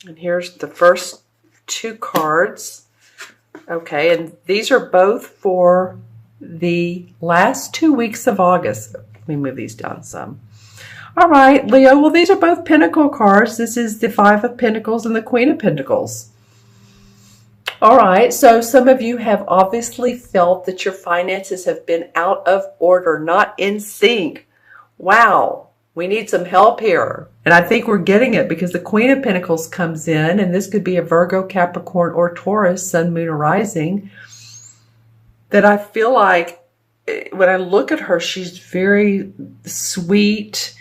And here's the first two cards. Okay, and these are both for the last 2 weeks of August. Let me move these down some. All right, Leo, well, these are both Pentacle cards. This is the Five of Pentacles and the Queen of Pentacles. All right, so some of you have obviously felt that your finances have been out of order, not in sync. Wow, we need some help here. And I think we're getting it because the Queen of Pentacles comes in, and this could be a Virgo, Capricorn, or Taurus, Sun, Moon, or Rising, that I feel like when I look at her, she's very sweet.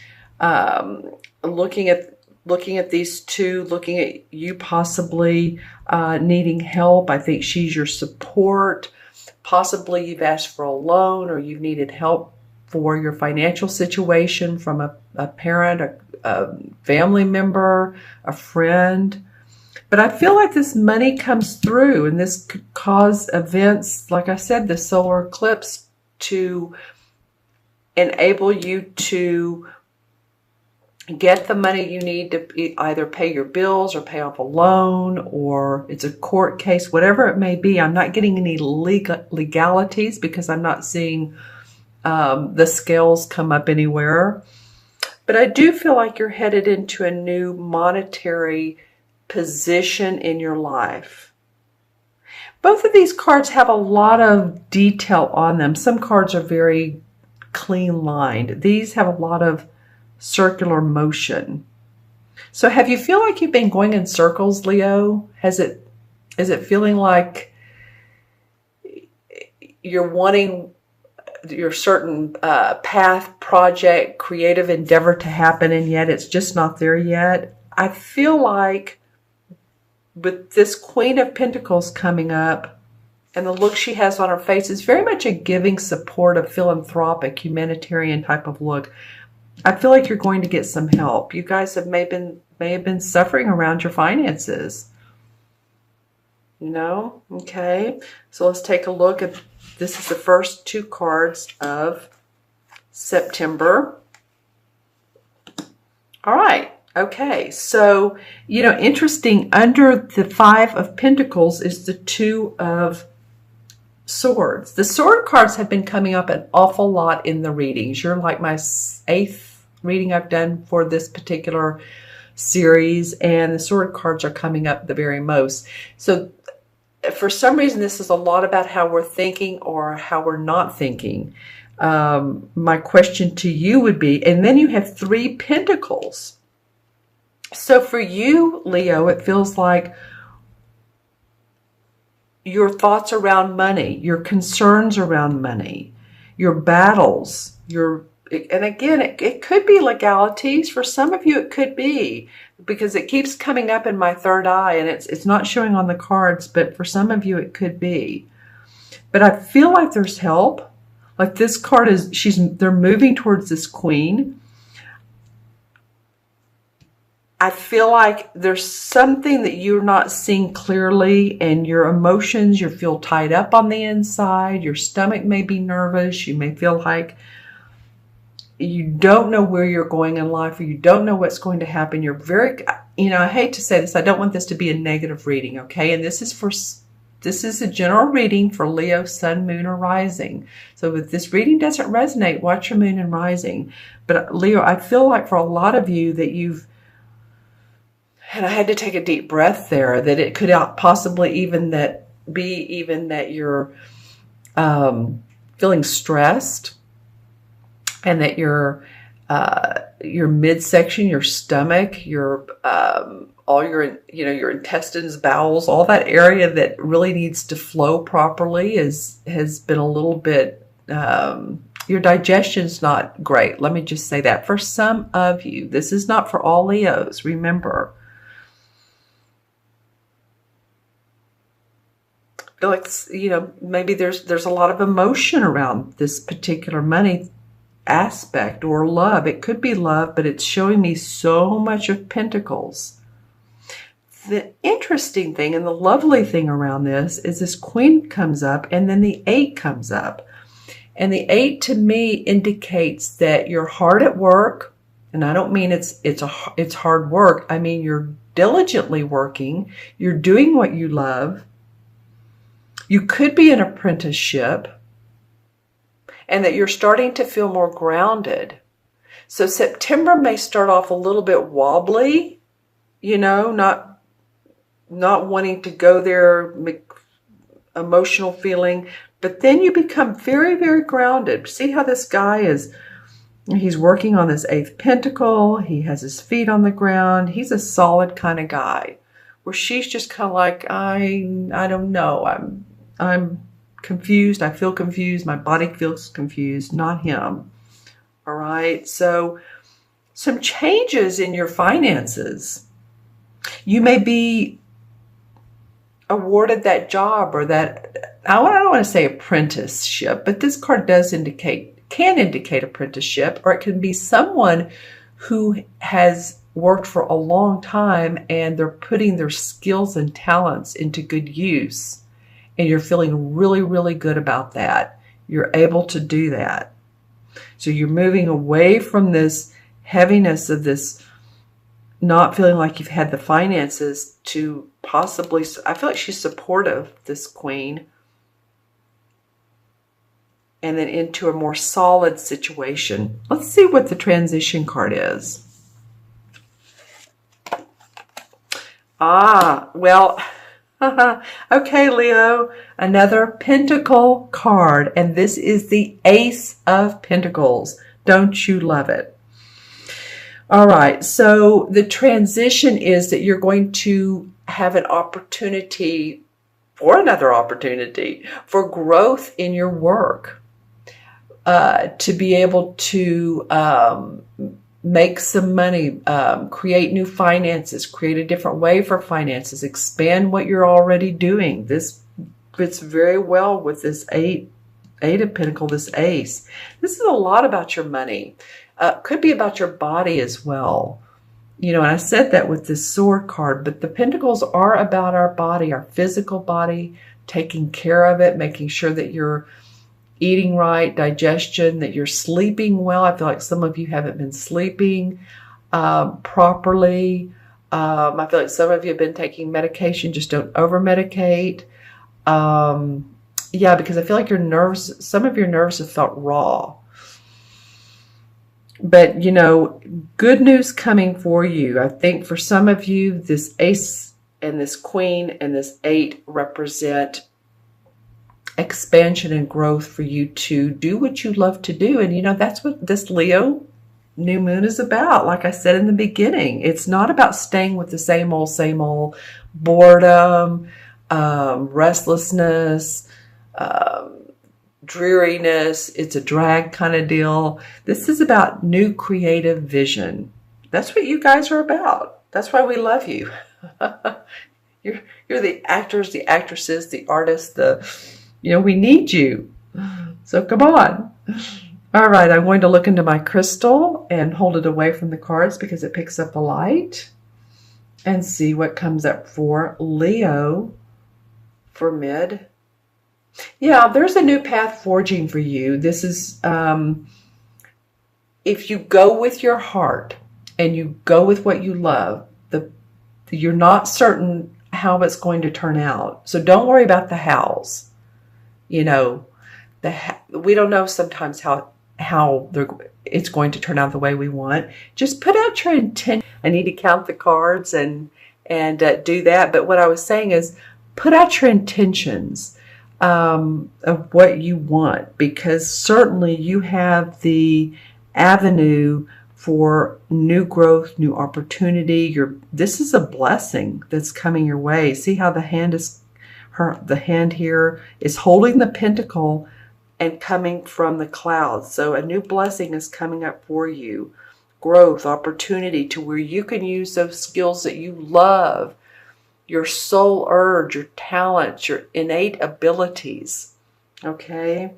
Looking at these two, looking at you possibly needing help. I think she's your support. Possibly you've asked for a loan or you've needed help for your financial situation from a parent, a family member, a friend. But I feel like this money comes through, and this could cause events, like I said, the solar eclipse, to enable you to get the money you need to either pay your bills or pay off a loan, or it's a court case, whatever it may be. I'm not getting any legalities because I'm not seeing the scales come up anywhere. But I do feel like you're headed into a new monetary position in your life. Both of these cards have a lot of detail on them. Some cards are very clean lined. These have a lot of circular motion. So have you feel like you've been going in circles, Leo? Is it feeling like you're wanting your certain path, project, creative endeavor to happen, and yet it's just not there yet? I feel like with this Queen of Pentacles coming up and the look she has on her face is very much a giving, supportive, philanthropic, humanitarian type of look. I feel like you're going to get some help. You guys may have been suffering around your finances. You know? Okay. So let's take a look at, this is the first two cards of September. All right. Okay, so, interesting, under the Five of Pentacles is the Two of Swords. The sword cards have been coming up an awful lot in the readings. You're like my 8th reading I've done for this particular series, and the sword cards are coming up the very most. So for some reason, this is a lot about how we're thinking or how we're not thinking. My question to you would be, and then you have 3 Pentacles. So for you, Leo, it feels like your thoughts around money, your concerns around money, your battles, and again, it could be legalities. For some of you, it could be, because it keeps coming up in my third eye, and it's not showing on the cards, but for some of you, it could be. But I feel like there's help. Like this card they're moving towards this Queen. I feel like there's something that you're not seeing clearly, and your emotions, you feel tied up on the inside. Your stomach may be nervous. You may feel like you don't know where you're going in life, or you don't know what's going to happen. You're very, I hate to say this. I don't want this to be a negative reading, okay? And this is a general reading for Leo, Sun, Moon, or Rising. So if this reading doesn't resonate, watch your Moon and Rising. But Leo, I feel like for a lot of you that and I had to take a deep breath there, that it could possibly even that you're feeling stressed, and that your midsection, your stomach, all your intestines, bowels, all that area that really needs to flow properly has been a little bit, your digestion's not great. Let me just say that. For some of you, this is not for all Leos, remember. Like, maybe there's a lot of emotion around this particular money aspect, or love. It could be love, but it's showing me so much of Pentacles. The interesting thing and the lovely thing around this is this Queen comes up, and then the 8 comes up. And the 8 to me indicates that you're hard at work. And I don't mean it's hard work. I mean, you're diligently working. You're doing what you love. You could be an apprenticeship, and that you're starting to feel more grounded. So September may start off a little bit wobbly, not wanting to go there, emotional feeling, but then you become very, very grounded. See how this guy is, he's working on this 8th pentacle. He has his feet on the ground. He's a solid kind of guy, where she's just kind of like, I don't know. I'm confused. I feel confused. My body feels confused, not him. All right. So some changes in your finances. You may be awarded that job or that, I don't want to say apprenticeship, but this card can indicate apprenticeship, or it can be someone who has worked for a long time and they're putting their skills and talents into good use. And you're feeling really, really good about that. You're able to do that. So you're moving away from this heaviness of this not feeling like you've had the finances to possibly, I feel like she's supportive, this queen, and then into a more solid situation. Let's see what the transition card is. Well, okay, Leo, another pentacle card, and this is the Ace of Pentacles. Don't you love it? All right, so the transition is that you're going to have an opportunity for another opportunity for growth in your work, to be able to make some money, create new finances, create a different way for finances, expand what you're already doing. This fits very well with this eight of Pentacles, this Ace. This is a lot about your money. Could be about your body as well. And I said that with this Sword card, but the Pentacles are about our body, our physical body, taking care of it, making sure that you're eating right, digestion, that you're sleeping well. I feel like some of you haven't been sleeping properly. I feel like some of you have been taking medication. Just don't over-medicate. Yeah, because I feel like some of your nerves have felt raw. But, good news coming for you. I think for some of you, this Ace and this Queen and this 8 represent expansion and growth for you to do what you love to do. And, that's what this Leo new moon is about. Like I said in the beginning, it's not about staying with the same old boredom, restlessness, dreariness. It's a drag kind of deal. This is about new creative vision. That's what you guys are about. That's why we love you. You're the actors, the actresses, the artists, we need you. So come on. All right, I'm going to look into my crystal and hold it away from the cards because it picks up the light, and see what comes up for Leo for mid. Yeah, there's a new path forging for you. This is, if you go with your heart and you go with what you love, you're not certain how it's going to turn out. So don't worry about the hows. We don't know sometimes how it's going to turn out the way we want. Just put out your intent. I need to count the cards and do that. But what I was saying is put out your intentions of what you want, because certainly you have the avenue for new growth, new opportunity. This is a blessing that's coming your way. See how the hand here is holding the pentacle and coming from the clouds. So a new blessing is coming up for you. Growth, opportunity to where you can use those skills that you love, your soul urge, your talents, your innate abilities. Okay?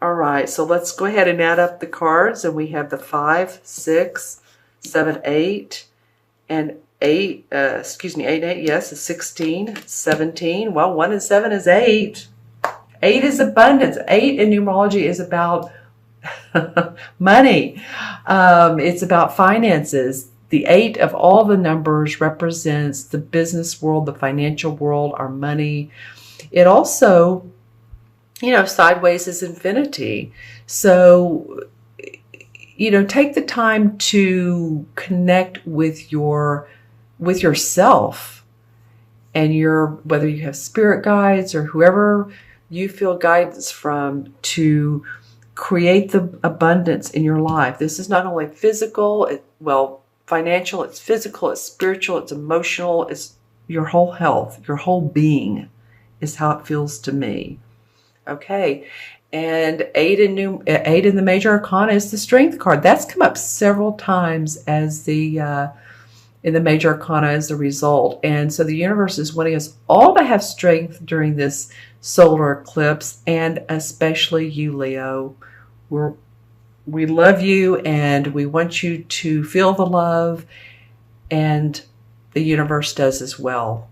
All right, so let's go ahead and add up the cards. And we have the 5, 6, 7, 8, and 8, 8 and 8, yes, is 16, 17. Well, 1 and 7 is 8. 8 is abundance. 8 in numerology is about money. It's about finances. The 8 of all the numbers represents the business world, the financial world, our money. It also, sideways is infinity. So, take the time to connect with yourself and whether you have spirit guides or whoever you feel guidance from to create the abundance in your life. This is not only physical, financial, it's physical, it's spiritual, it's emotional, it's your whole health, your whole being is how it feels to me. Okay. And 8 in the major arcana is the strength card. That's come up several times as in the major arcana as a result. And so the universe is wanting us all to have strength during this solar eclipse, and especially you, Leo. We love you and we want you to feel the love, and the universe does as well.